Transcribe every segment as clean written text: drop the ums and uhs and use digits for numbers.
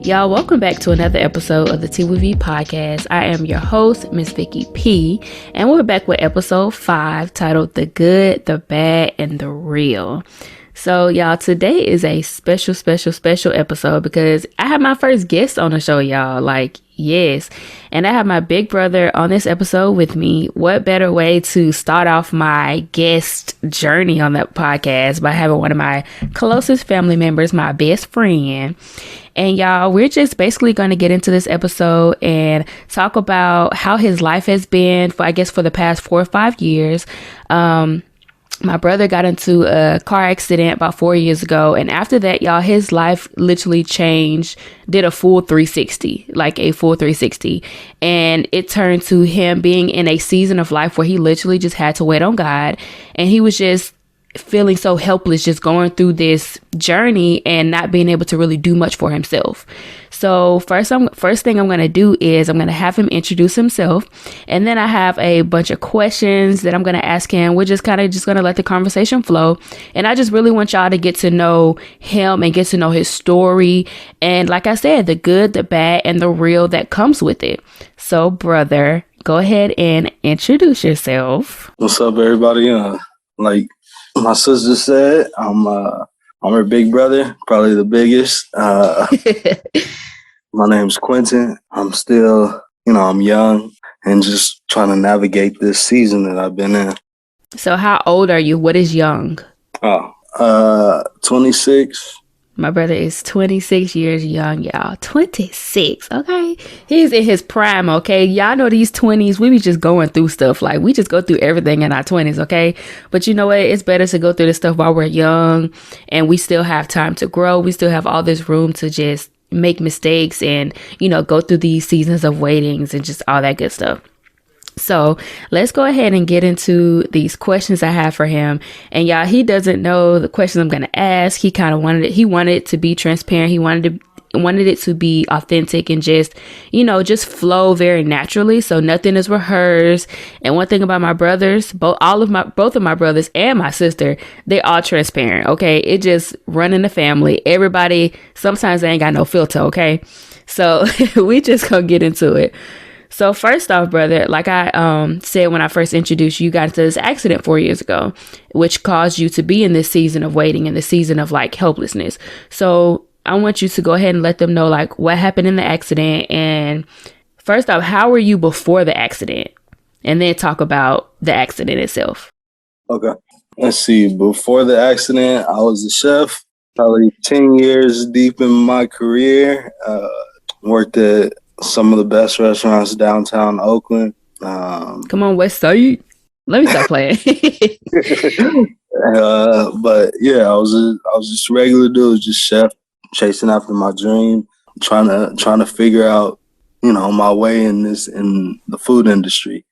Y'all, welcome back to another episode of the Tea with V podcast. I am your host, Miss Vicky P, and we're back with episode 5 titled The Good, the Bad, and the Real. So y'all, today is a special episode because I have my first guest on the show, y'all. Yes. And I have my big brother on this episode with me. What better way to start off my guest journey on that podcast by having one of my closest family members, my best friend. And y'all, we're just basically going to get into this episode and talk about how his life has been for the past 4 or 5 years. My brother got into a car accident about 4 years ago. And after that, y'all, his life literally changed, did a full 360. And it turned to him being in a season of life where he literally just had to wait on God. And he was just feeling so helpless, just going through this journey and not being able to really do much for himself. So first thing I'm going to do is I'm going to have him introduce himself. And then I have a bunch of questions that I'm going to ask him. We're just going to let the conversation flow. And I just really want y'all to get to know him and get to know his story. And like I said, the good, the bad, and the real that comes with it. So brother, go ahead and introduce yourself. What's up, everybody? Like my sister said, I'm her big brother, probably the biggest. My name's Quinton. I'm still, I'm young and just trying to navigate this season that I've been in. So how old are you? What is young? 26. My brother is 26 years young, y'all. 26, okay? He's in his prime, okay? Y'all know these 20s, we be just going through stuff. Like, we just go through everything in our 20s, okay? But you know what? It's better to go through this stuff while we're young and we still have time to grow. We still have all this room to just make mistakes and, go through these seasons of waitings and just all that good stuff. So let's go ahead and get into these questions I have for him. And y'all, he doesn't know the questions I'm going to ask. He kind of wanted it to be transparent. He wanted it to be authentic and just flow very naturally. So nothing is rehearsed. And one thing about my brothers, both of my brothers and my sister, they all transparent. Okay. It just run in the family. Everybody, sometimes they ain't got no filter. Okay. So we just gonna get into it. So first off, brother, like I said when I first introduced you, you got into this accident 4 years ago, which caused you to be in this season of waiting and the season of helplessness. So I want you to go ahead and let them know what happened in the accident. And first off, how were you before the accident? And then talk about the accident itself. Okay. Let's see. Before the accident, I was a chef, probably 10 years deep in my career. Worked at some of the best restaurants downtown Oakland. Come on, West Side. Let me stop playing. But yeah, I was just a regular dude, just chef, chasing after my dream, trying to figure out, my way in the food industry.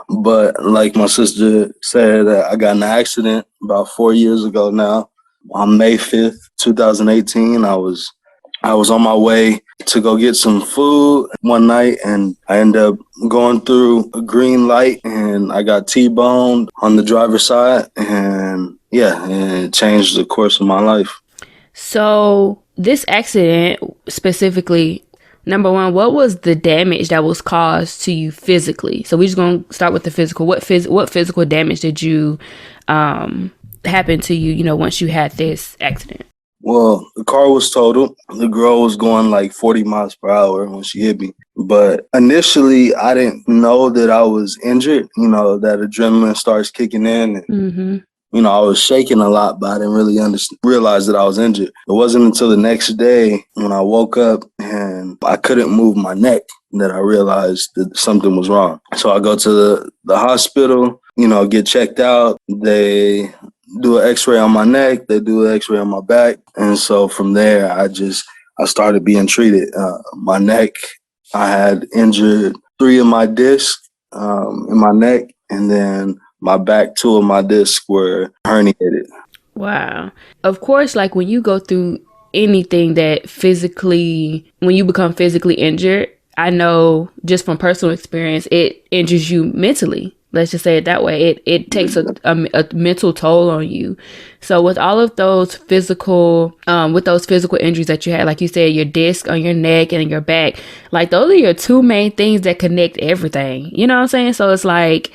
But like my sister said, I got in an accident about 4 years ago now. On May 5th, 2018, I was on my way to go get some food one night, and I ended up going through a green light, and I got T-boned on the driver's side, and it changed the course of my life. So this accident specifically, number one, what was the damage that was caused to you physically? So we're just going to start with the physical. What physical damage did you happen to you, once you had this accident? Well, the car was totaled. The girl was going 40 miles per hour when she hit me. But initially, I didn't know that I was injured. That adrenaline starts kicking in. And, I was shaking a lot, but I didn't really realize that I was injured. It wasn't until the next day when I woke up and I couldn't move my neck that I realized that something was wrong. So I go to the hospital, get checked out. They do an x-ray on my neck. They do an x-ray on my back. And so from there, I started being treated. My neck, I had injured 3 of my discs in my neck. And then my back, 2 of my discs were herniated. Wow. Of course, when you go through anything when you become physically injured, I know just from personal experience, it injures you mentally. Let's just say it that way. It takes a mental toll on you. So with all of those physical injuries that you had, like you said, your disc on your neck and your back, like those are your two main things that connect everything. You know what I'm saying? So it's like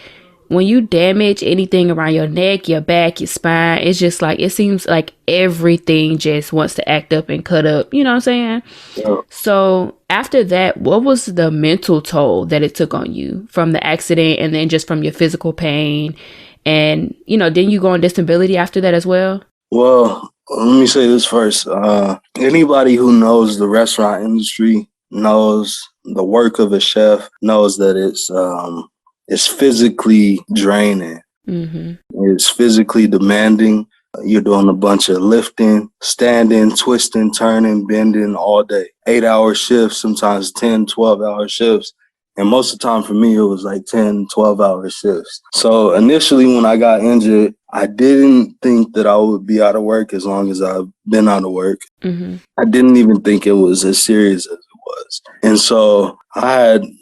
when you damage anything around your neck, your back, your spine, it's just like, it seems like everything just wants to act up and cut up. You know what I'm saying? Yeah. So after that, what was the mental toll that it took on you from the accident and then just from your physical pain? And, didn't you go on disability after that as well? Well, let me say this first. Anybody who knows the restaurant industry knows the work of a chef, knows that it's physically draining. Mm-hmm. It's physically demanding. You're doing a bunch of lifting, standing, twisting, turning, bending all day. 8-hour shifts, sometimes 10, 12-hour shifts. And most of the time for me, it was like 10, 12-hour shifts. So initially when I got injured, I didn't think that I would be out of work as long as I've been out of work. Mm-hmm. I didn't even think it was as serious as it was. And so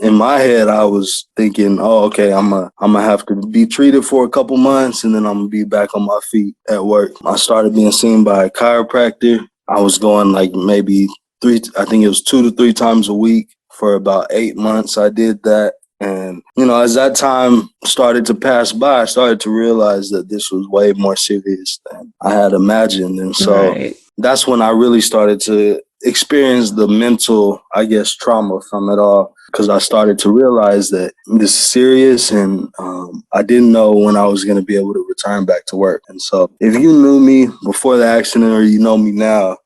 in my head, I was thinking, oh, okay, I'm gonna have to be treated for a couple months and then I'm gonna be back on my feet at work. I started being seen by a chiropractor. I was going like maybe 2 to 3 times a week for about 8 months. I did that. And, as that time started to pass by, I started to realize that this was way more serious than I had imagined. And so That's when I really started to experience the mental, trauma from it all, because I started to realize that this is serious and I didn't know when I was going to be able to return back to work. And so if you knew me before the accident or you know me now,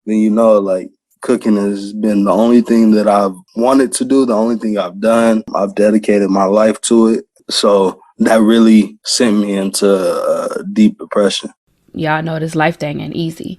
then like, cooking has been the only thing that I've wanted to do, the only thing I've done. I've dedicated my life to it. So that really sent me into a deep depression. Y'all know this life thing ain't easy.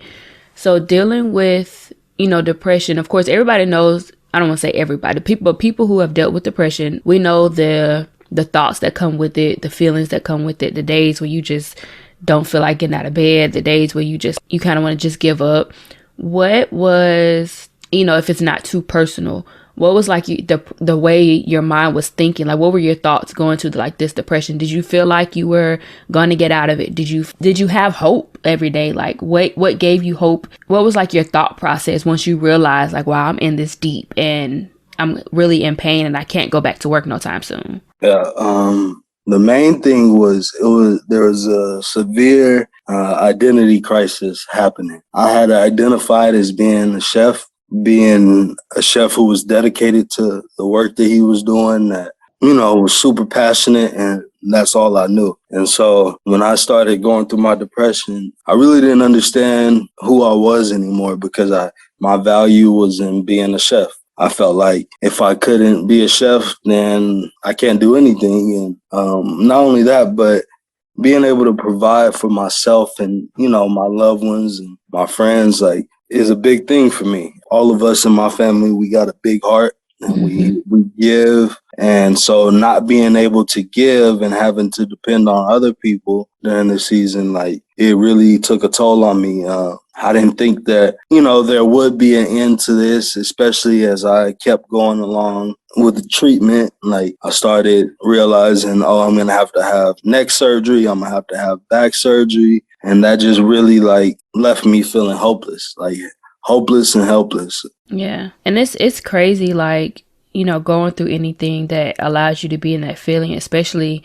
So dealing with, depression, of course, everybody knows, I don't want to say everybody, but people who have dealt with depression, we know the thoughts that come with it, the feelings that come with it, the days where you just don't feel like getting out of bed, the days where you kind of want to just give up. What was, if it's not too personal, what was like the way your mind was thinking? Like, what were your thoughts going to like this depression? Did you feel like you were going to get out of it? Did you have hope every day? Like, what gave you hope? What was like your thought process once you realized like, wow, I'm in this deep and I'm really in pain and I can't go back to work no time soon? Yeah. The main thing was there was a severe identity crisis happening. I had identified as being a chef who was dedicated to the work that he was doing, that, was super passionate, and that's all I knew. And so when I started going through my depression, I really didn't understand who I was anymore because my value was in being a chef. I felt like if I couldn't be a chef, then I can't do anything. And not only that, but being able to provide for myself and, my loved ones and my friends, like, is a big thing for me. All of us in my family, we got a big heart and we give. And so not being able to give and having to depend on other people during the season, like, it really took a toll on me. I didn't think that, there would be an end to this, especially as I kept going along with the treatment. Like, I started realizing, I'm going to have neck surgery. I'm going to have back surgery. And that just really like left me feeling hopeless and helpless. Yeah. And it's crazy, like, going through anything that allows you to be in that feeling, especially,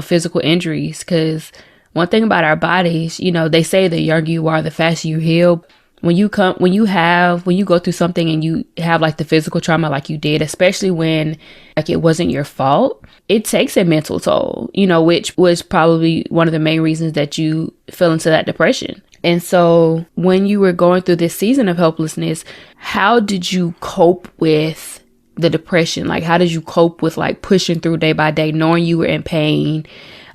physical injuries. Because one thing about our bodies, they say the younger you are, the faster you heal. When you go through something and you have like the physical trauma like you did, especially when like it wasn't your fault, it takes a mental toll, which was probably one of the main reasons that you fell into that depression. And so when you were going through this season of helplessness, how did you cope with the depression? Like, how did you cope with like pushing through day by day, knowing you were in pain?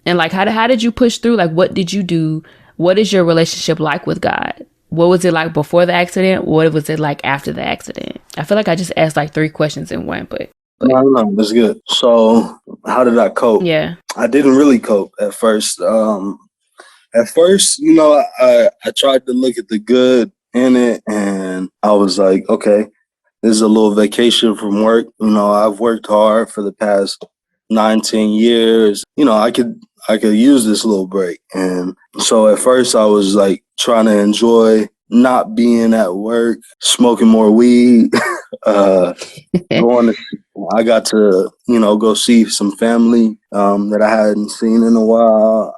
And like, how did you push through? Like, what did you do? What is your relationship like with God? What was it like before the accident? What was it like after the accident? I feel like I just asked like 3 questions in one, but. No, that's good. So how did I cope? Yeah. I didn't really cope at first. At first, I tried to look at the good in it, and I was like, okay, this is a little vacation from work. I've worked hard for the past 9, 10 years. I could use this little break. And so at first I was like trying to enjoy not being at work, smoking more weed, going to, I got to, go see some family that I hadn't seen in a while.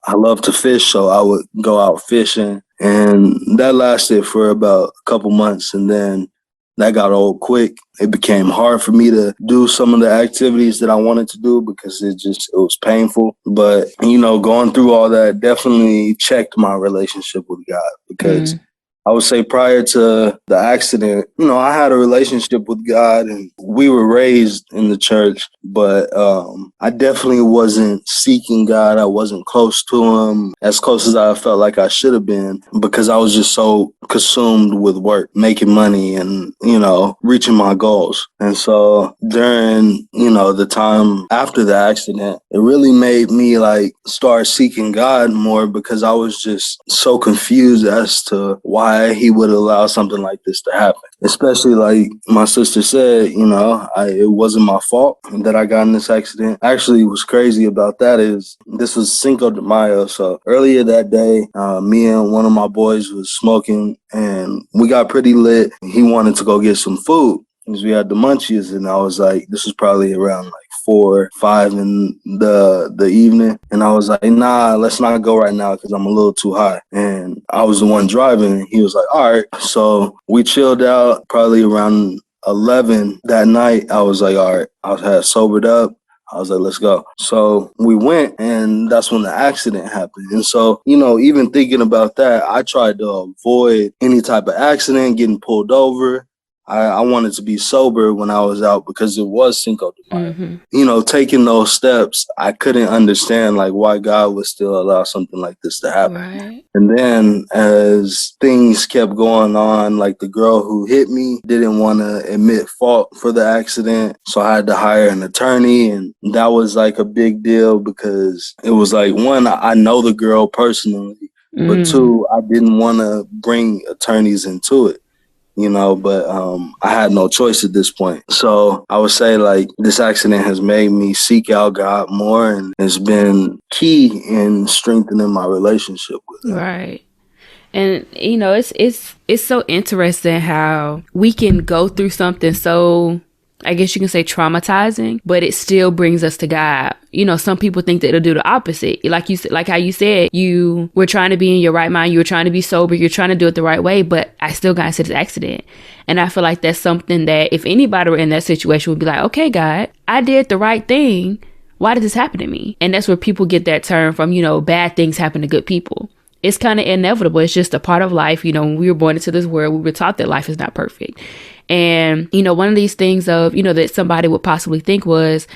I love to fish, so I would go out fishing. And that lasted for about a couple months. And then that got old quick. It became hard for me to do some of the activities that I wanted to do because it was painful. But, going through all that definitely checked my relationship with God because I would say prior to the accident, I had a relationship with God and we were raised in the church, but I definitely wasn't seeking God. I wasn't close to him, as close as I felt like I should have been, because I was just so consumed with work, making money and, reaching my goals. And so during, the time after the accident, it really made me like start seeking God more because I was just so confused as to why he would allow something like this to happen. Especially like my sister said, it wasn't my fault that I got in this accident. Actually, what's crazy about that is this was Cinco de Mayo. So earlier that day, me and one of my boys was smoking and we got pretty lit. He wanted to go get some food because we had the munchies, and I was like, this was probably around like 4, 5 in the evening. And I was like, nah, let's not go right now because I'm a little too high. And I was the one driving. He was like, all right. So we chilled out probably around 11 that night. I was like, all right, I had sobered up. I was like, let's go. So we went, and that's when the accident happened. And so, even thinking about that, I tried to avoid any type of accident, getting pulled over. I wanted to be sober when I was out because it was Cinco de Mayo. Taking those steps, I couldn't understand like why God would still allow something like this to happen. Right. And then as things kept going on, like the girl who hit me didn't want to admit fault for the accident. So I had to hire an attorney. And that was like a big deal because it was like, one, I know the girl personally, but two, I didn't want to bring attorneys into it. But I had no choice at this point. So I would say like this accident has made me seek out God more and has been key in strengthening my relationship with him. Right. And it's so interesting how we can go through something so, I guess you can say, traumatizing, but it still brings us to God. Some people think that it'll do the opposite. Like you said, like how you said, you were trying to be in your right mind. You were trying to be sober. You're trying to do it the right way, but I still got into this accident. And I feel like that's something that if anybody were in that situation would be like, okay, God, I did the right thing. Why did this happen to me? And that's where people get that term from, bad things happen to good people. It's kind of inevitable. It's just a part of life. When we were born into this world, we were taught that life is not perfect. And, one of these things of, that somebody would possibly think was,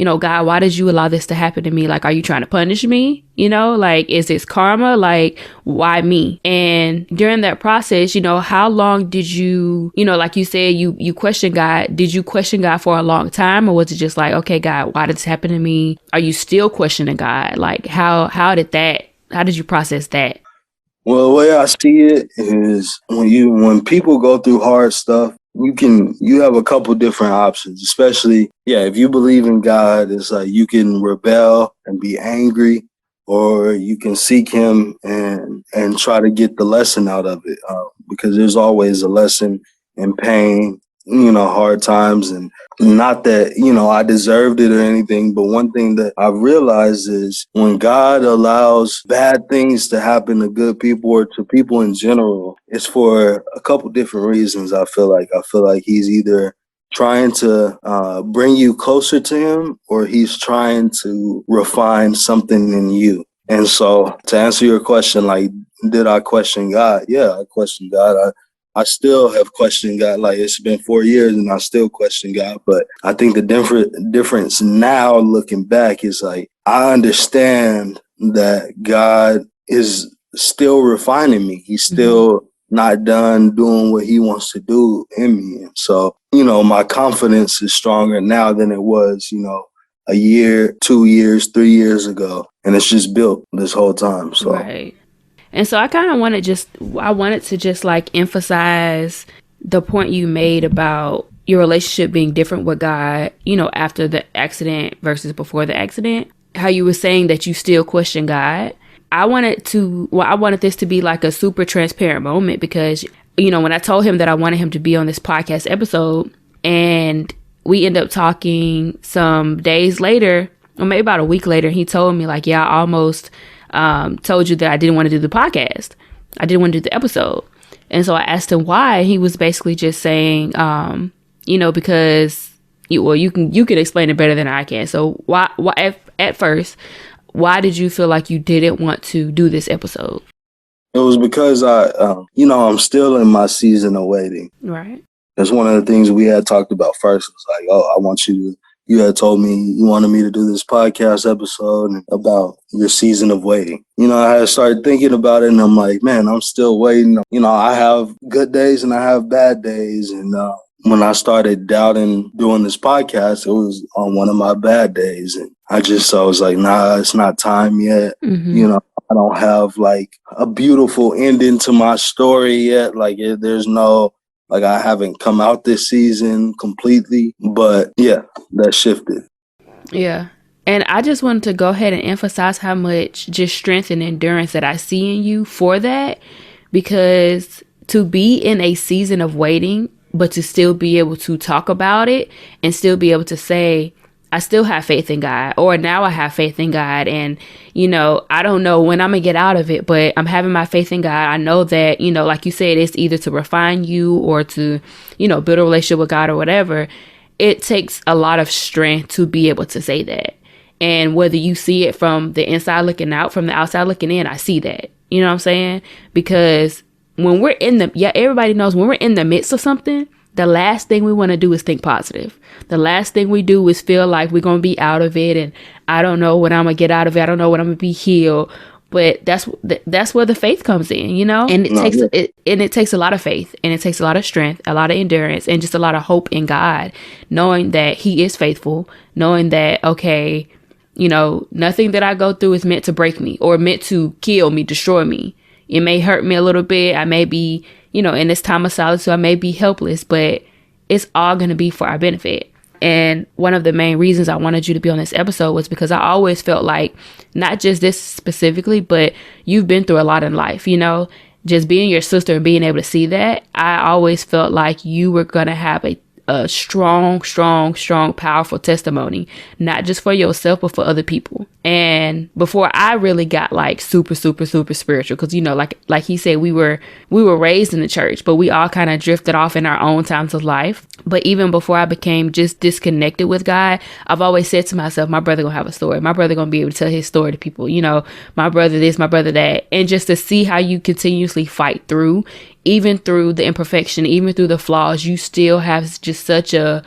God, why did you allow this to happen to me? Like, are you trying to punish me? Like, is this karma? Like, why me? And during that process, how long did you, like you said, you questioned God. Did you question God for a long time? Or was it just like, okay, God, why did this happen to me? Are you still questioning God? Like, how did you process that? Well, the way I see it is when people go through hard stuff, you have a couple different options, especially, if you believe in God, it's like you can rebel and be angry, or you can seek him and try to get the lesson out of it. Because there's always a lesson in pain, hard times, and not that, I deserved it or anything. But one thing that I've realized is when God allows bad things to happen to good people or to people in general, it's for a couple different reasons. I feel like he's either trying to bring you closer to him, or he's trying to refine something in you. And so to answer your question, like, did I question God? Yeah, I questioned God. I still have questioned God. Like, it's been 4 years and I still question God. But I think the difference now looking back is like, I understand that God is still refining me. He's still not done doing what he wants to do in me. And so, my confidence is stronger now than it was, a year, 2 years, 3 years ago. And it's just built this whole time. So. Right. And so I wanted to just like emphasize the point you made about, your relationship being different with God, after the accident versus before the accident, how you were saying that you still question God. I wanted this to be like a super transparent moment because, when I told him that I wanted him to be on this podcast episode, and we end up talking some days later, or maybe about a week later, he told me like, yeah, I almost told you that I didn't want to do the podcast. I didn't want to do the episode. And so I asked him why. He was basically just saying, because you can explain it better than I can. So why at first, why did you feel like you didn't want to do this episode? It was because I'm still in my season of waiting. Right. That's one of the things we had talked about first. It was like, you had told me you wanted me to do this podcast episode about your season of waiting. I had started thinking about it and I'm like, man, I'm still waiting. I have good days and I have bad days. And when I started doubting doing this podcast, it was on one of my bad days. And I was like, nah, it's not time yet. Mm-hmm. I don't have like a beautiful ending to my story yet. Like there's no, like I haven't come out this season completely, but yeah, that shifted. Yeah. And I just wanted to go ahead and emphasize how much just strength and endurance that I see in you for that, because to be in a season of waiting, but to still be able to talk about it and still be able to say, I still have faith in God, or now I have faith in God. And, I don't know when I'm going to get out of it, but I'm having my faith in God. I know that, like you said, it's either to refine you or to, build a relationship with God or whatever. It takes a lot of strength to be able to say that. And whether you see it from the inside looking out, from the outside looking in, I see that. You know what I'm saying? Because when we're everybody knows when we're in the midst of something, the last thing we want to do is think positive. The last thing we do is feel like we're going to be out of it. And I don't know when I'm going to get out of it. I don't know when I'm going to be healed. But that's where the faith comes in, And it takes a lot of faith, and it takes a lot of strength, a lot of endurance, and just a lot of hope in God, knowing that He is faithful, knowing that, okay, nothing that I go through is meant to break me or meant to kill me, destroy me. It may hurt me a little bit. I may be, in this time of solitude, I may be helpless, but it's all going to be for our benefit. And one of the main reasons I wanted you to be on this episode was because I always felt like, not just this specifically, but you've been through a lot in life, just being your sister and being able to see that. I always felt like you were going to have a strong, powerful testimony, not just for yourself, but for other people. And before I really got like super spiritual, because like he said, we were raised in the church, but we all kind of drifted off in our own times of life. But even before I became just disconnected with God, I've always said to myself, my brother gonna have a story. My brother gonna be able to tell his story to people. My brother this, my brother that. And just to see how you continuously fight through, even through the imperfection, even through the flaws, you still have just such a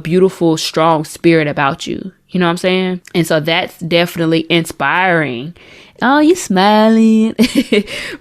beautiful, strong spirit about you. You know what I'm saying? And so that's definitely inspiring. Oh, you smiling.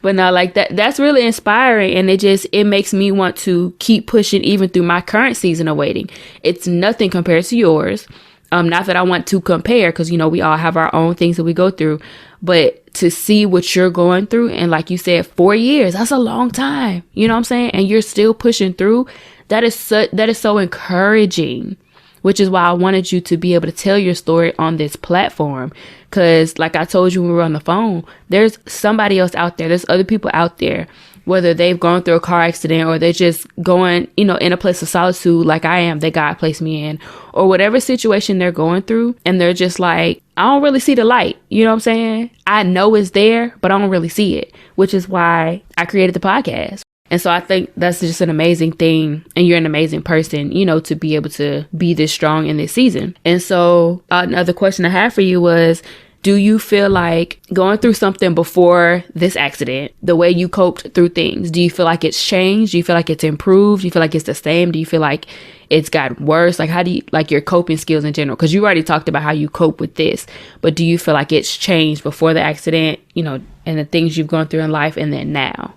But no, like that's really inspiring. And it makes me want to keep pushing even through my current season of waiting. It's nothing compared to yours. Not that I want to compare, because, we all have our own things that we go through. But to see what you're going through, and like you said, 4 years, that's a long time. You know what I'm saying? And you're still pushing through. That is so encouraging, which is why I wanted you to be able to tell your story on this platform. Because like I told you when we were on the phone, there's somebody else out there. There's other people out there, whether they've gone through a car accident or they're just going, in a place of solitude like I am, that God placed me in, or whatever situation they're going through. And they're just like, I don't really see the light. You know what I'm saying? I know it's there, but I don't really see it, which is why I created the podcast. And so I think that's just an amazing thing. And you're an amazing person, to be able to be this strong in this season. And so another question I had for you was, do you feel like going through something before this accident, the way you coped through things, do you feel like it's changed? Do you feel like it's improved? Do you feel like it's the same? Do you feel like it's gotten worse? Like, how do you like your coping skills in general? Because you already talked about how you cope with this, but do you feel like it's changed before the accident, and the things you've gone through in life and then now?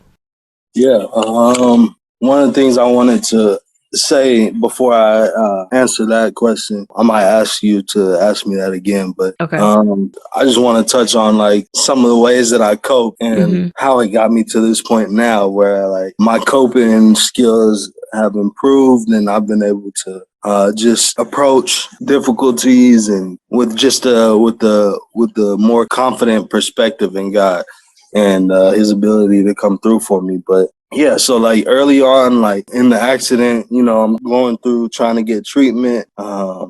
Yeah. One of the things I wanted to say before I answer that question, I might ask you to ask me that again, but okay. I just want to touch on like some of the ways that I cope and how it got me to this point now where like my coping skills have improved, and I've been able to just approach difficulties and with just with the more confident perspective in God and His ability to come through for me. But yeah, so like early on, like in the accident, I'm going through trying to get treatment.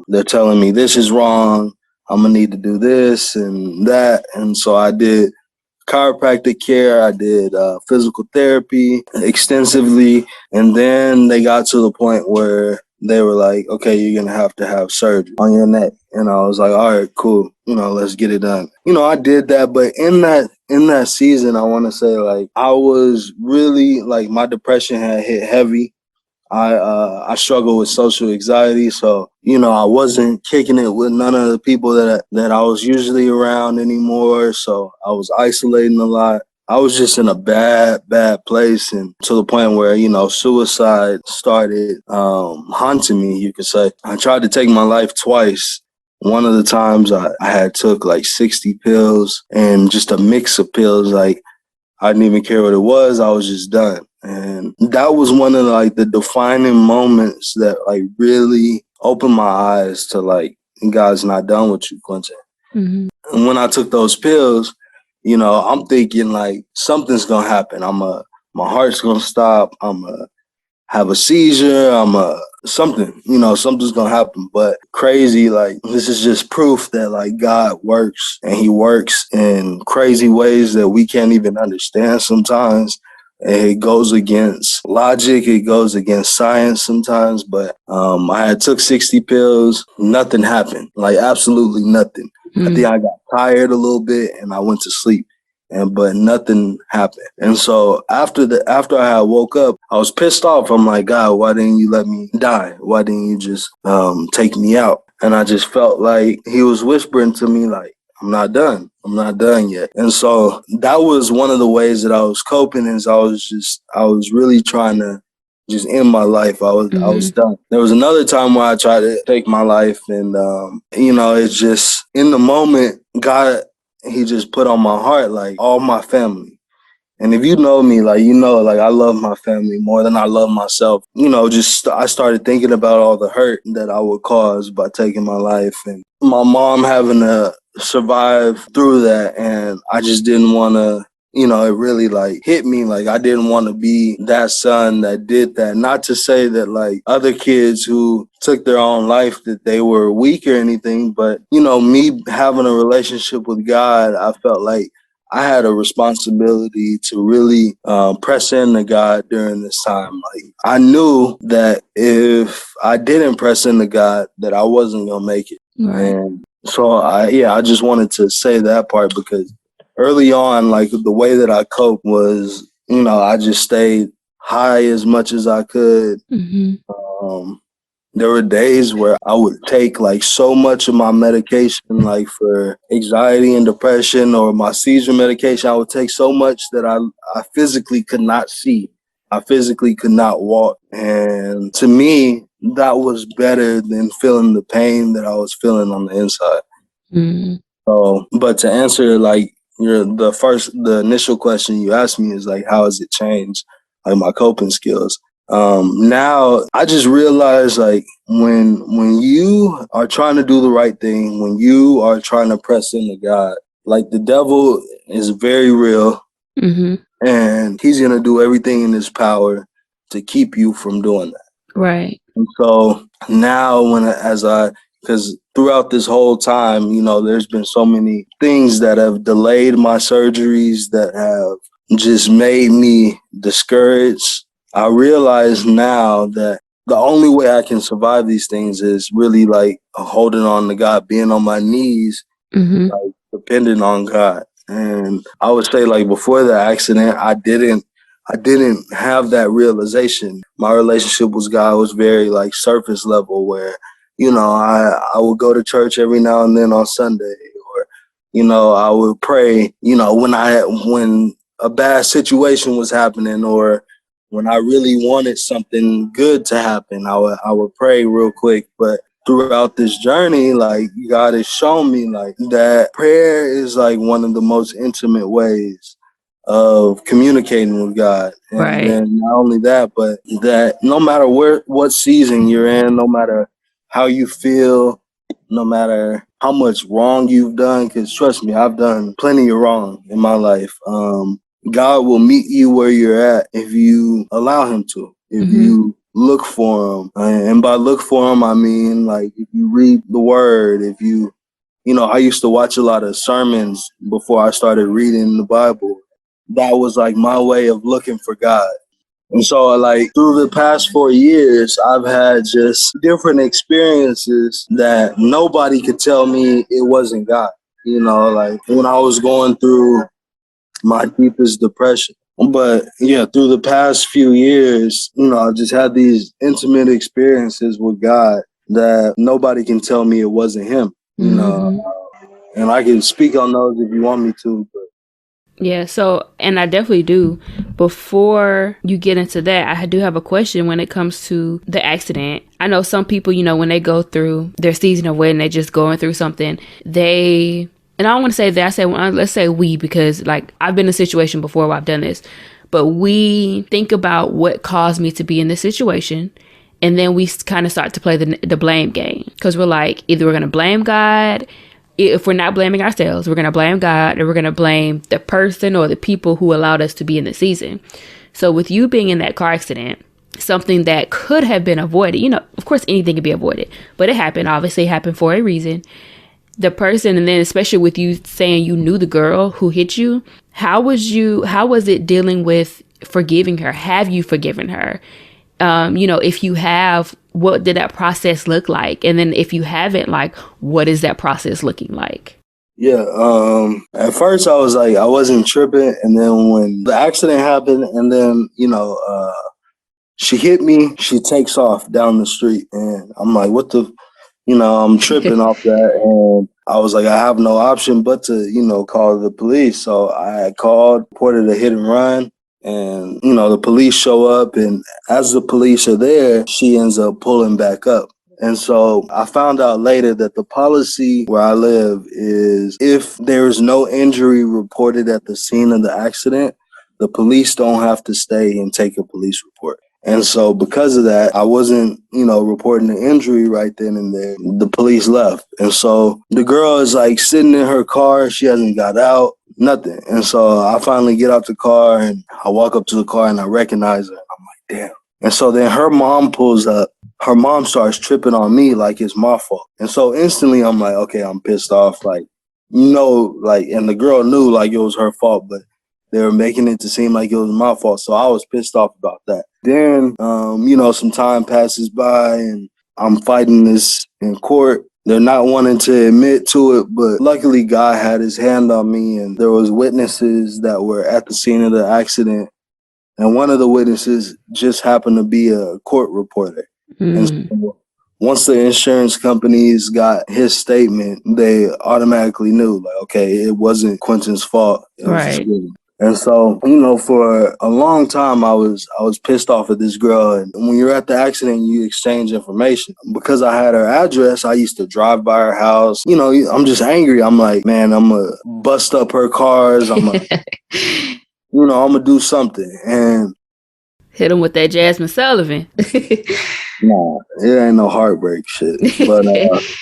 They're telling me this is wrong. I'm gonna need to do this and that, and so I did chiropractic care. I did physical therapy extensively. And then they got to the point where they were like, okay, you're going to have surgery on your neck. And I was like, all right, cool. Let's get it done. I did that. But in that season, I want to say like I was really like my depression had hit heavy. I struggle with social anxiety, so I wasn't kicking it with none of the people that I was usually around anymore. So I was isolating a lot. I was just in a bad place, and to the point where suicide started haunting me. You could say I tried to take my life twice. One of the times I had took like 60 pills and just a mix of pills, like I didn't even care what it was. I was just done. And that was one of like the defining moments that like really opened my eyes to like, God's not done with you, Quinton. Mm-hmm. And when I took those pills, I'm thinking like something's going to happen. My heart's going to stop. I'm going to have a seizure. Something's going to happen. But crazy, like this is just proof that like God works, and He works in crazy ways that we can't even understand sometimes. It goes against logic. It goes against science sometimes. But I had took 60 pills. Nothing happened. Like absolutely nothing. I think I got tired a little bit and I went to sleep. But nothing happened. And so after I had woke up, I was pissed off. I'm like, God, why didn't you let me die? Why didn't you just take me out? And I just felt like He was whispering to me like, I'm not done. I'm not done yet. And so that was one of the ways that I was coping, is I was really trying to just end my life. I was done. There was another time where I tried to take my life, and it's just in the moment, God, He just put on my heart like all my family. And if you know me, like, like I love my family more than I love myself. I started thinking about all the hurt that I would cause by taking my life, and my mom having to survive through that. And I just didn't want to, it really like hit me. Like I didn't want to be that son that did that. Not to say that like other kids who took their own life that they were weak or anything, but me having a relationship with God, I felt like I had a responsibility to really press into God during this time. Like I knew that if I didn't press into God, that I wasn't gonna make it. Right. And so I just wanted to say that part, because early on, like the way that I coped was, I just stayed high as much as I could. There were days where I would take like so much of my medication, like for anxiety and depression, or my seizure medication. I would take so much that I physically could not see. I physically could not walk. And to me, that was better than feeling the pain that I was feeling on the inside. So, but to answer like the initial question you asked me is like, how has it changed like my coping skills? Now I just realized like when you are trying to do the right thing, when you are trying to press into God, like the devil is very real, and he's going to do everything in his power to keep you from doing that. Right. And so now because throughout this whole time, there's been so many things that have delayed my surgeries, that have just made me discouraged. I realize now that the only way I can survive these things is really like holding on to God, being on my knees, like depending on God. And I would say like before the accident, I didn't have that realization. My relationship with God was very like surface level, where, I would go to church every now and then on Sunday, or, I would pray, when a bad situation was happening, or when I really wanted something good to happen, I would pray real quick. But throughout this journey, like God has shown me like that prayer is like one of the most intimate ways of communicating with God. And Right. then not only that, but that no matter what season you're in, no matter how you feel, no matter how much wrong you've done, because trust me, I've done plenty of wrong in my life. God will meet you where you're at if you allow him to, if Mm-hmm. you look for him. And by look for him, I mean, like, if you read the word, if I used to watch a lot of sermons before I started reading the Bible. That was like my way of looking for God. And so, like, through the past 4 years, I've had just different experiences that nobody could tell me it wasn't God. Like when I was going through my deepest depression. But yeah, through the past few years, I just had these intimate experiences with God that nobody can tell me it wasn't him, Mm-hmm. and I can speak on those if you want me to. But Yeah, so, and I definitely do. Before you get into that, I do have a question when it comes to the accident. I know some people, when they go through their season of wedding, they're just going through something. And I don't want to say that, let's say we, because like I've been in a situation before where I've done this, but we think about what caused me to be in this situation. And then we kind of start to play the blame game, because we're like, either we're going to blame God. If we're not blaming ourselves, we're going to blame God, or we're going to blame the person or the people who allowed us to be in the season. So with you being in that car accident, something that could have been avoided, of course anything can be avoided, but it happened. Obviously it happened for a reason. The person, and then especially with you saying you knew the girl who hit you, how was it dealing with forgiving her? Have you forgiven her? If you have, what did that process look like? And then if you haven't, like, what is that process looking like? yeah, at first I was like, I wasn't tripping. And then when the accident happened, and then, she hit me, she takes off down the street. And I'm like, I'm tripping off that. And I was like, I have no option but to, call the police. So I called, reported a hit and run. And, the police show up. And as the police are there, she ends up pulling back up. And so I found out later that the policy where I live is if there's no injury reported at the scene of the accident, the police don't have to stay and take a police report. And so because of that, I wasn't, reporting the injury right then and there. The police left. And so the girl is like sitting in her car. She hasn't got out, nothing. And so I finally get out the car and I walk up to the car and I recognize her. I'm like, damn. And so then her mom pulls up. Her mom starts tripping on me like it's my fault. And so instantly I'm like, okay, I'm pissed off. Like, and the girl knew like it was her fault, but they were making it to seem like it was my fault. So I was pissed off about that. Then, some time passes by and I'm fighting this in court. They're not wanting to admit to it, but luckily God had his hand on me, and there was witnesses that were at the scene of the accident. And one of the witnesses just happened to be a court reporter. And Mm, so once the insurance companies got his statement, they automatically knew, like, okay, it wasn't Quinton's fault. It was just right. me. And so, for a long time, I was pissed off at this girl. And when you're at the accident, you exchange information. Because I had her address, I used to drive by her house. I'm just angry. I'm like, man, I'm going to bust up her cars. I'm going to, I'm going to do something. And Hit him with that Jasmine Sullivan. nah, it ain't no heartbreak shit. But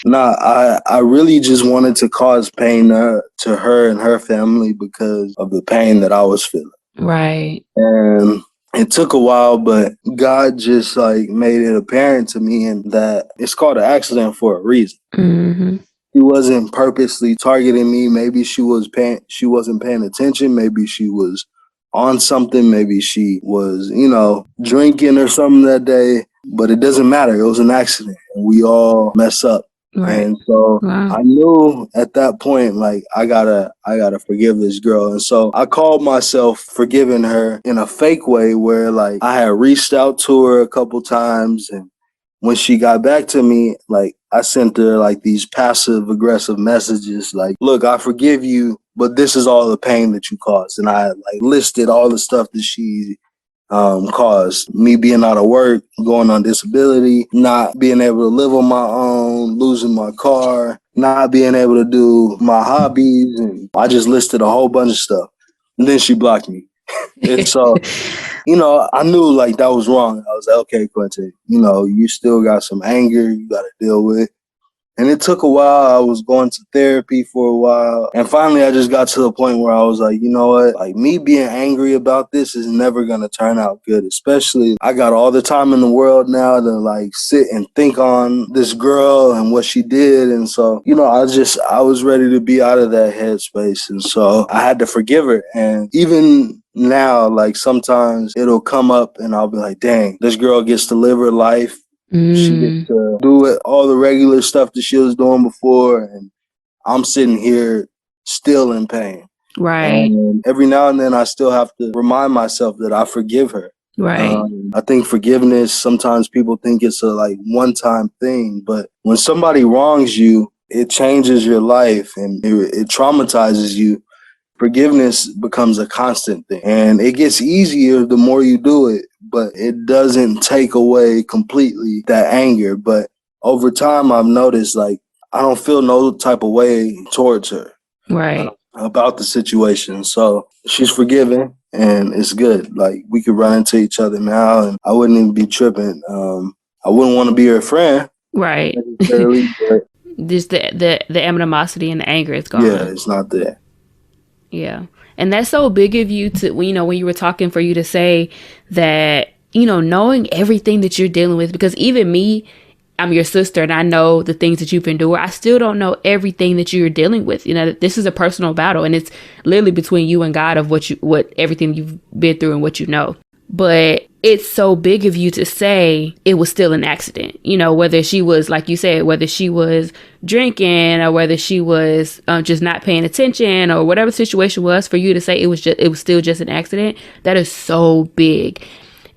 I really just wanted to cause pain to her and her family because of the pain that I was feeling. Right. And it took a while, but God just like made it apparent to me, and that it's called an accident for a reason. Mm-hmm. She wasn't purposely targeting me. Maybe she wasn't paying attention. Maybe she was on something. Maybe she was, drinking or something that day. But it doesn't matter. It was an accident, and we all mess up. Right. And so Wow. I knew at that point, like, I gotta forgive this girl. And so I called myself forgiving her in a fake way, where like I had reached out to her a couple times, and when she got back to me, like, I sent her like these passive aggressive messages like, look, I forgive you, but this is all the pain that you caused. And I like listed all the stuff that she caused: me being out of work, going on disability, not being able to live on my own, losing my car, not being able to do my hobbies. And I just listed a whole bunch of stuff. And then she blocked me. And so, I knew like that was wrong. I was like, okay, Quinton, you still got some anger you got to deal with. And it took a while. I was going to therapy for a while. And finally, I just got to the point where I was like, you know what? Like, me being angry about this is never going to turn out good. Especially, I got all the time in the world now to, like, sit and think on this girl and what she did. And so, I was ready to be out of that headspace. And so I had to forgive her. And even now, like, sometimes it'll come up and I'll be like, dang, this girl gets to live her life. She gets to do all the regular stuff that she was doing before, and I'm sitting here still in pain. Right. And every now and then I still have to remind myself that I forgive her. Right. I think forgiveness, sometimes people think it's a like one-time thing, but when somebody wrongs you, it changes your life and it traumatizes you. Forgiveness becomes a constant thing, and it gets easier the more you do it, but it doesn't take away completely that anger. But over time, I've noticed like I don't feel no type of way towards her, right, about the situation. So she's forgiven, and it's good. Like we could run into each other now, and I wouldn't even be tripping. I wouldn't want to be her friend, right. necessarily, but Just the animosity and the anger is gone. yeah, it's not there. Yeah. And that's so big of you to, when you were talking, for you to say that, knowing everything that you're dealing with, because even me, I'm your sister and I know the things that you've endured. I still don't know everything that you're dealing with. This is a personal battle, and it's literally between you and God of what everything you've been through and what you know. But it's so big of you to say it was still an accident, whether she was, like you said, whether she was drinking or whether she was just not paying attention or whatever the situation was, for you to say it was still just an accident. That is so big.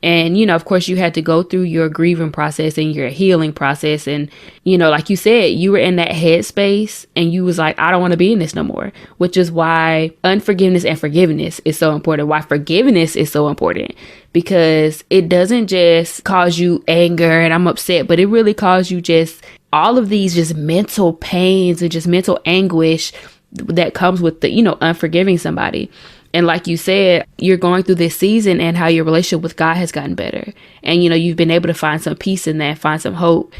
And, of course, you had to go through your grieving process and your healing process. And, like you said, you were in that headspace and you was like, I don't want to be in this no more, which is why unforgiveness and forgiveness is so important. Why forgiveness is so important, because it doesn't just cause you anger and I'm upset, but it really causes you just all of these just mental pains and just mental anguish that comes with the, unforgiving somebody. And like you said, you're going through this season and how your relationship with God has gotten better. And, you've been able to find some peace in that, find some hope.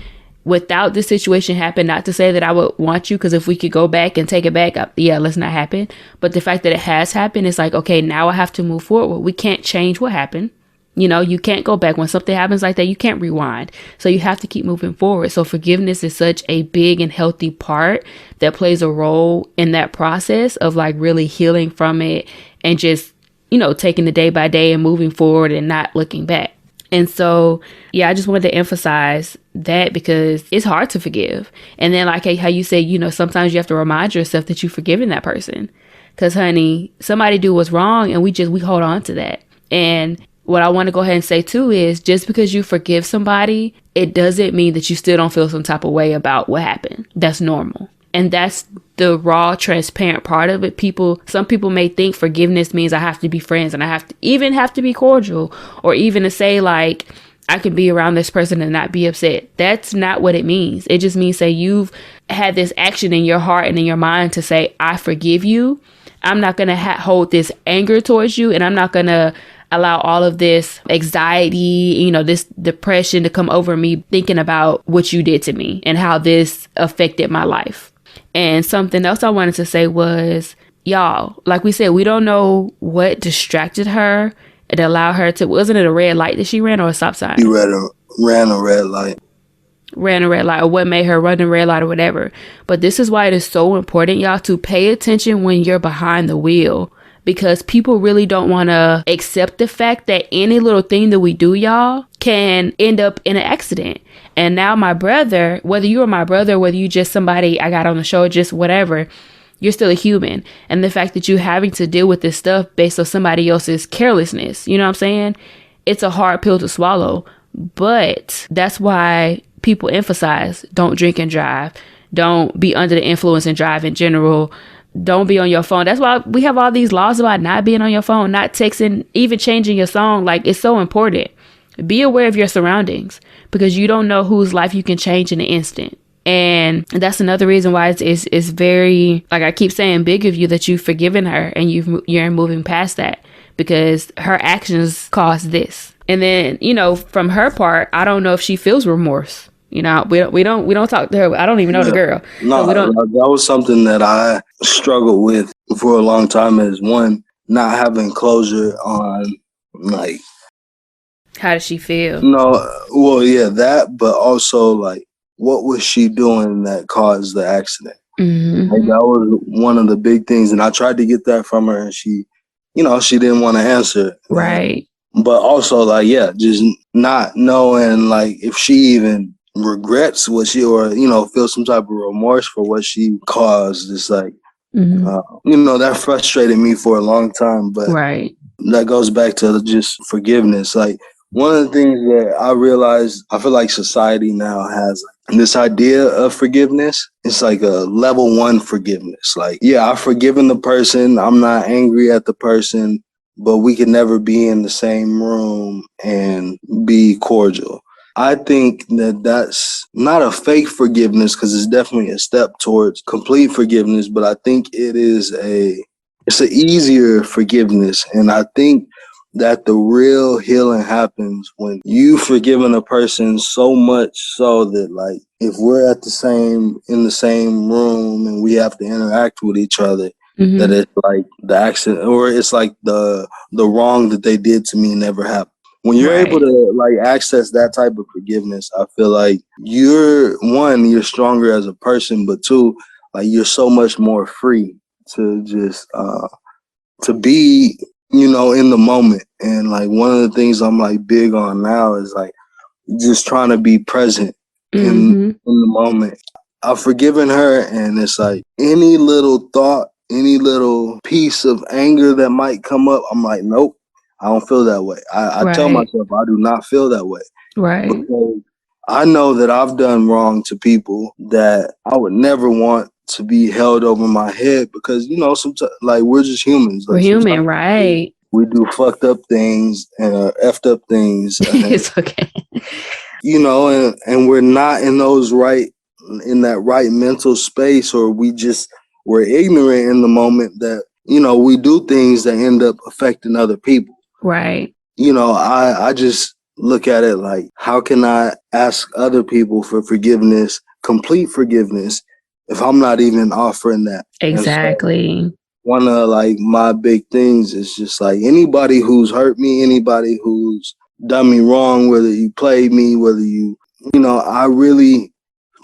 Without this situation happen, not to say that I would want you, because if we could go back and take it back, let's not happen. But the fact that it has happened, it's like, okay, now I have to move forward. We can't change what happened. You can't go back. When something happens like that, you can't rewind. So you have to keep moving forward. So forgiveness is such a big and healthy part that plays a role in that process of like really healing from it and just, taking the day by day and moving forward and not looking back. And so, I just wanted to emphasize that because it's hard to forgive. And then like how you say, sometimes you have to remind yourself that you've forgiven that person. Because, honey, somebody do what's wrong and we hold on to that. And what I want to go ahead and say too is just because you forgive somebody, it doesn't mean that you still don't feel some type of way about what happened. That's normal. And that's the raw, transparent part of it. Some people may think forgiveness means I have to be friends and I have to be cordial, or even to say like, I can be around this person and not be upset. That's not what it means. It just means say you've had this action in your heart and in your mind to say, I forgive you. I'm not going to hold this anger towards you, and I'm not going to allow all of this anxiety, this depression to come over me thinking about what you did to me and how this affected my life. And something else I wanted to say was, y'all, like we said, we don't know what distracted her and allowed her to, wasn't it a red light that she ran or a stop sign? She ran a red light. Ran a red light, or what made her run the red light or whatever. But this is why it is so important, y'all, to pay attention when you're behind the wheel. Because people really don't want to accept the fact that any little thing that we do, y'all, can end up in an accident. And now my brother, whether you are my brother, whether you just somebody I got on the show, just whatever, you're still a human. And the fact that you're having to deal with this stuff based on somebody else's carelessness, you know what I'm saying? It's a hard pill to swallow. But that's why people emphasize don't drink and drive. Don't be under the influence and drive in general. Don't be on your phone. That's why we have all these laws about not being on your phone, not texting, even changing your song. Like, it's so important. Be aware of your surroundings, because you don't know whose life you can change in an instant. And that's another reason why it's very, like I keep saying, big of you that you've forgiven her and you're moving past that, because her actions caused this. And then, from her part, I don't know if she feels remorse. We don't talk to her. I don't even know the girl. No, so we don't. That was something that I struggled with for a long time, is one, not having closure on, like, How does she feel? That, but also, like, what was she doing that caused the accident? Mm-hmm. Like, that was one of the big things, and I tried to get that from her, and she didn't want to answer. Right. But also, like, just not knowing, like, if she even regrets what she, or, feel some type of remorse for what she caused. It's like, that frustrated me for a long time. But right. That goes back to just forgiveness. Like, one of the things that I realized, I feel like society now has this idea of forgiveness. It's like a level 1 forgiveness. Like, I've forgiven the person. I'm not angry at the person, but we can never be in the same room and be cordial. I think that that's not a fake forgiveness, because it's definitely a step towards complete forgiveness, but I think it's an easier forgiveness. And I think that the real healing happens when you've forgiven a person so much so that, like, if we're in the same room and we have to interact with each other, that it's like the accident, or it's like the wrong that they did to me never happened. When you're able to, like, access that type of forgiveness, I feel like you're stronger as a person, but two, like, you're so much more free to just to be, in the moment. And, like, one of the things I'm, like, big on now is, like, just trying to be present in the moment. I've forgiven her, and it's like any little thought, any little piece of anger that might come up, I'm like, nope, I don't feel that way. I tell myself I do not feel that way. Right. Because I know that I've done wrong to people that I would never want to be held over my head, because, sometimes, like, we're just humans. Like, we're human, right? We do fucked up things and effed up things. It's okay. And we're not in that right mental space, or we're ignorant in the moment that, we do things that end up affecting other people. Right. I just look at it like, how can I ask other people for forgiveness, complete forgiveness, if I'm not even offering that? Exactly. So, one of, like, my big things is just, like, anybody who's hurt me, anybody who's done me wrong, whether you played me, whether I really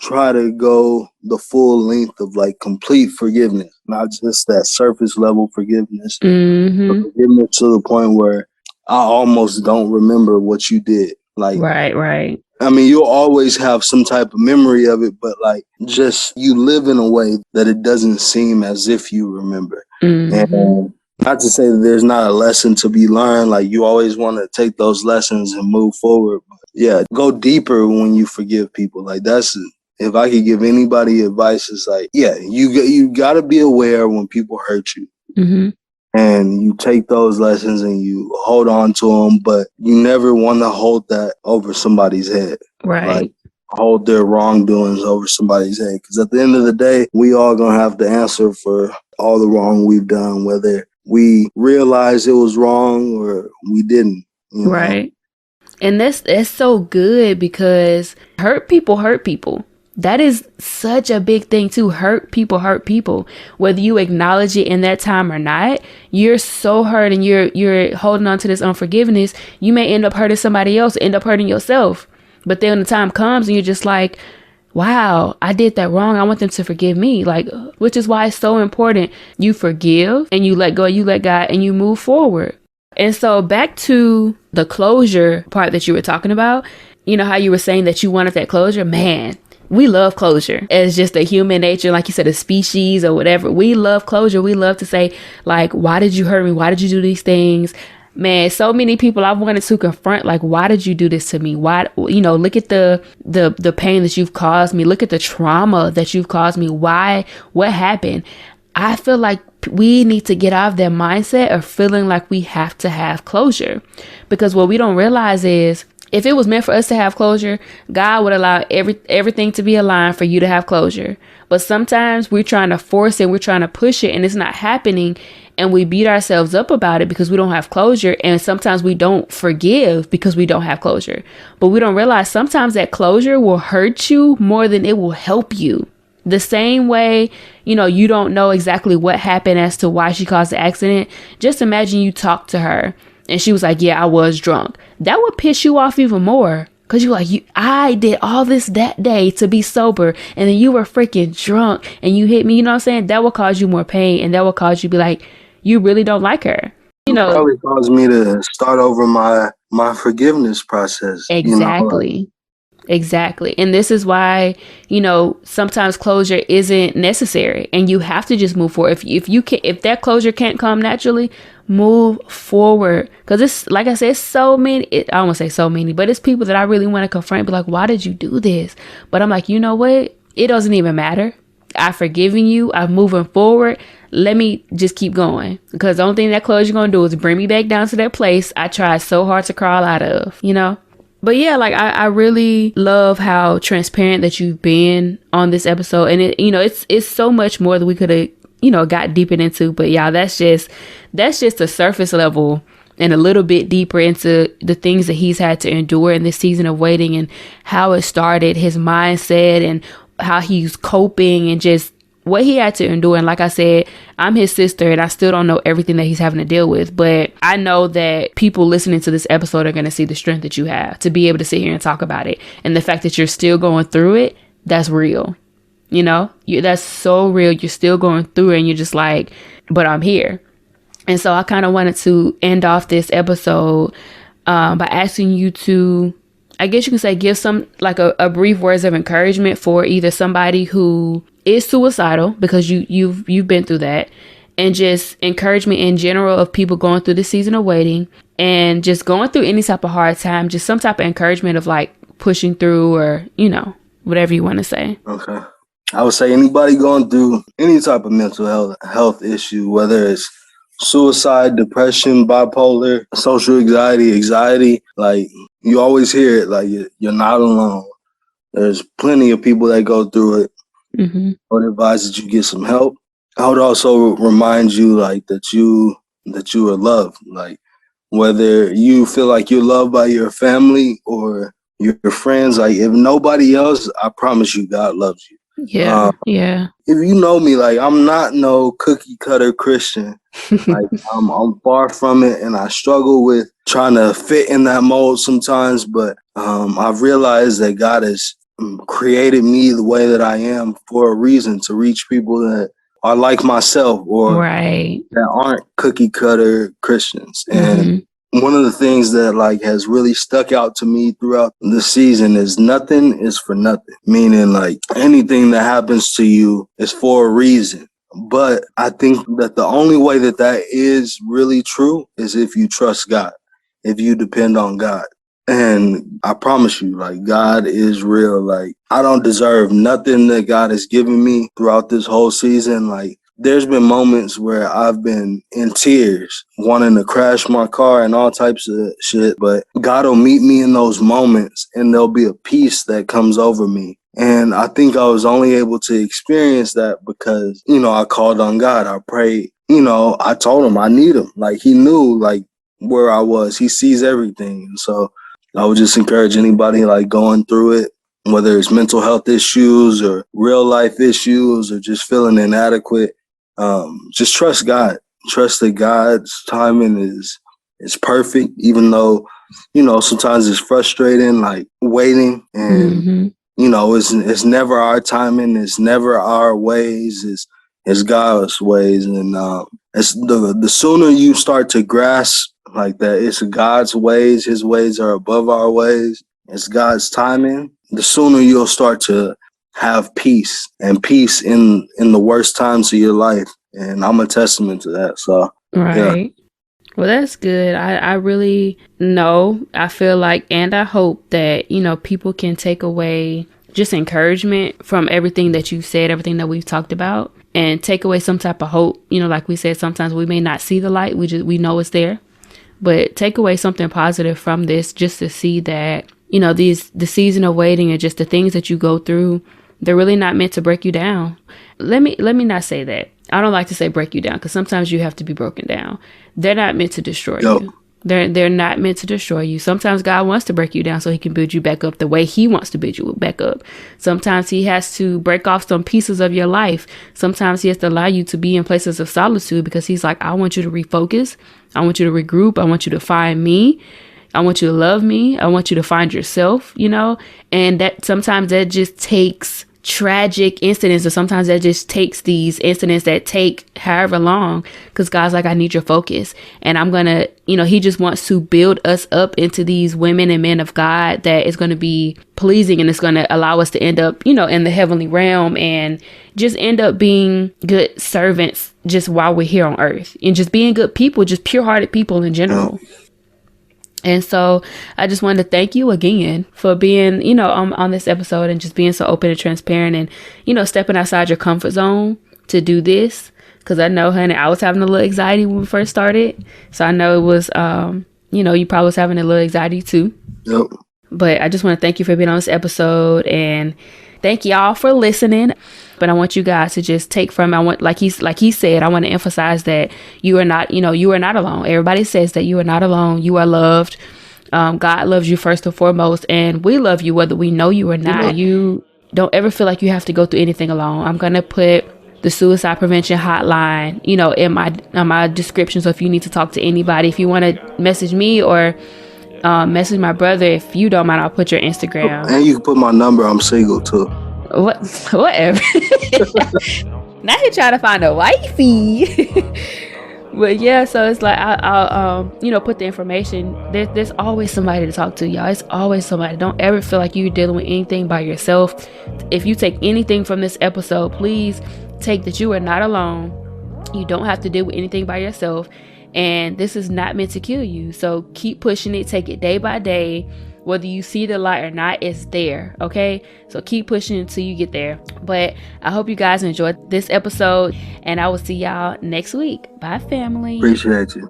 try to go the full length of, like, complete forgiveness, not just that surface level forgiveness, but forgiveness to the point where I almost don't remember what you did. Like, right. I mean, you'll always have some type of memory of it, but, like, just you live in a way that it doesn't seem as if you remember. And not to say that there's not a lesson to be learned. Like, you always want to take those lessons and move forward. But go deeper when you forgive people. Like, that's, if I could give anybody advice, it's like, you got to be aware when people hurt you. And you take those lessons and you hold on to them, but you never want to hold that over somebody's head. Right. Like, hold their wrongdoings over somebody's head. Because at the end of the day, we all going to have to answer for all the wrong we've done, whether we realize it was wrong or we didn't. Right. And that's so good, because hurt people. That is such a big thing too. Hurt people. Whether you acknowledge it in that time or not, you're so hurt and you're holding on to this unforgiveness. You may end up hurting somebody else, end up hurting yourself. But then when the time comes and you're just like, wow, I did that wrong. I want them to forgive me. Like, which is why it's so important. You forgive and you let go, you let God, and you move forward. And so back to the closure part that you were talking about, how you were saying that you wanted that closure, man. We love closure as just a human nature, like you said, a species or whatever. We love closure. We love to say, like, why did you hurt me? Why did you do these things? Man, so many people I've wanted to confront, like, why did you do this to me? Why, look at the pain that you've caused me. Look at the trauma that you've caused me. Why? What happened? I feel like we need to get out of that mindset of feeling like we have to have closure, because what we don't realize is If it was meant for us to have closure, God would allow everything to be aligned for you to have closure. But sometimes we're trying to force it, we're trying to push it, and it's not happening. And we beat ourselves up about it because we don't have closure. And sometimes we don't forgive because we don't have closure. But we don't realize sometimes that closure will hurt you more than it will help you. The same way, you don't know exactly what happened as to why she caused the accident. Just imagine you talked to her and she was like, yeah, I was drunk. That would piss you off even more. Cause you're like, I did all this that day to be sober, and then you were freaking drunk and you hit me. You know what I'm saying? That will cause you more pain, and that will cause you to be like, you really don't like her. It probably caused me to start over my forgiveness process. Exactly. Exactly. And this is why, sometimes closure isn't necessary and you have to just move forward. If that closure can't come naturally, move forward. Because it's, like I said, it's so many, I don't want to say so many, but it's people that I really want to confront, be like, why did you do this? But I'm like, you know what? It doesn't even matter. I've forgiven you. I'm moving forward. Let me just keep going. Because the only thing that closure going to do is bring me back down to that place I tried so hard to crawl out of, But yeah, like I really love how transparent that you've been on this episode. And it's so much more that we could have, got deeper into. But yeah, that's just the surface level and a little bit deeper into the things that he's had to endure in this season of waiting and how it started, his mindset and how he's coping and just what he had to endure. And like I said, I'm his sister and I still don't know everything that he's having to deal with. But I know that people listening to this episode are going to see the strength that you have to be able to sit here and talk about it. And the fact that you're still going through it, that's real. That's so real. You're still going through it and you're just like, but I'm here. And so I kind of wanted to end off this episode by asking you to, I guess you can say, give some like a brief words of encouragement for either somebody who is suicidal, because you've been through that, and just encouragement in general of people going through this season of waiting and just going through any type of hard time, just some type of encouragement of like pushing through or, whatever you want to say. Okay. I would say anybody going through any type of mental health issue, whether it's suicide, depression, bipolar, social anxiety, like you always hear it, like you're not alone. There's plenty of people that go through it. Mm-hmm. I would advise that you get some help. I would also remind you like that you are loved. Like whether you feel like you're loved by your family or your friends, like if nobody else, I promise you God loves you. Yeah. Yeah. If you know me, like I'm not no cookie cutter Christian. Like I'm far from it, and I struggle with trying to fit in that mold sometimes. But I've realized that God has created me the way that I am for a reason, to reach people that are like myself or that aren't cookie cutter Christians. And one of the things that like has really stuck out to me throughout the season is nothing is for nothing, meaning like anything that happens to you is for a reason. But I think that the only way that is really true is if you trust God, if you depend on God. And I promise you, like, God is real. Like, I don't deserve nothing that God has given me throughout this whole season. Like, there's been moments where I've been in tears, wanting to crash my car and all types of shit. But God will meet me in those moments, and there'll be a peace that comes over me. And I think I was only able to experience that because, I called on God. I prayed. I told him I need him. Like, he knew, like, where I was. He sees everything. And so I would just encourage anybody like going through it, whether it's mental health issues or real life issues or just feeling inadequate. Just trust God. Trust that God's timing is perfect, even though, sometimes it's frustrating, like waiting and, it's never our timing. It's never our ways. It's God's ways. And it's the sooner you start to grasp like that it's God's ways, his ways are above our ways, it's God's timing, the sooner you'll start to have peace and peace in the worst times of your life. And I'm a testament to that. So, right. Yeah. Well, that's good. I really know, I feel like, and I hope that, people can take away just encouragement from everything that you've said, everything that we've talked about, and take away some type of hope. Like we said, sometimes we may not see the light. We know it's there. But take away something positive from this, just to see that, the season of waiting and just the things that you go through, they're really not meant to break you down. Let me not say that. I don't like to say break you down, because sometimes you have to be broken down. They're not meant to destroy you. They're not meant to destroy you. Sometimes God wants to break you down so he can build you back up the way he wants to build you back up. Sometimes he has to break off some pieces of your life. Sometimes he has to allow you to be in places of solitude, because he's like, I want you to refocus. I want you to regroup. I want you to find me. I want you to love me. I want you to find yourself, and that sometimes that just takes tragic incidents, or sometimes that just takes these incidents that take however long, because God's like, I need your focus, and I'm gonna, he just wants to build us up into these women and men of God that is going to be pleasing, and it's going to allow us to end up, in the heavenly realm, and just end up being good servants just while we're here on earth, and just being good people, just pure-hearted people in general. And so I just wanted to thank you again for being, on this episode, and just being so open and transparent, and, stepping outside your comfort zone to do this. Because I know, honey, I was having a little anxiety when we first started. So I know it was, you probably was having a little anxiety too. Yep. But I just want to thank you for being on this episode, and thank y'all for listening. But I want you guys to just take from, like he said, I want to emphasize that you are not, you are not alone. Everybody says that you are not alone. You are loved. God loves you first and foremost, and we love you whether we know you or not. Yeah. You don't ever feel like you have to go through anything alone. I'm going to put the suicide prevention hotline, in my description. So if you need to talk to anybody, if you want to message me or message my brother, if you don't mind, I'll put your Instagram. And you can put my number. I'm single too. Whatever. Now he trying to find a wifey. But yeah, so it's like I'll put the information. There's always somebody to talk to, y'all. It's always somebody. Don't ever feel like you're dealing with anything by yourself. If you take anything from this episode, please take that you are not alone. You don't have to deal with anything by yourself, and this is not meant to kill you. So keep pushing it. Take it day by day. Whether you see the light or not, it's there, okay? So keep pushing until you get there. But I hope you guys enjoyed this episode, and I will see y'all next week. Bye, family. Appreciate you.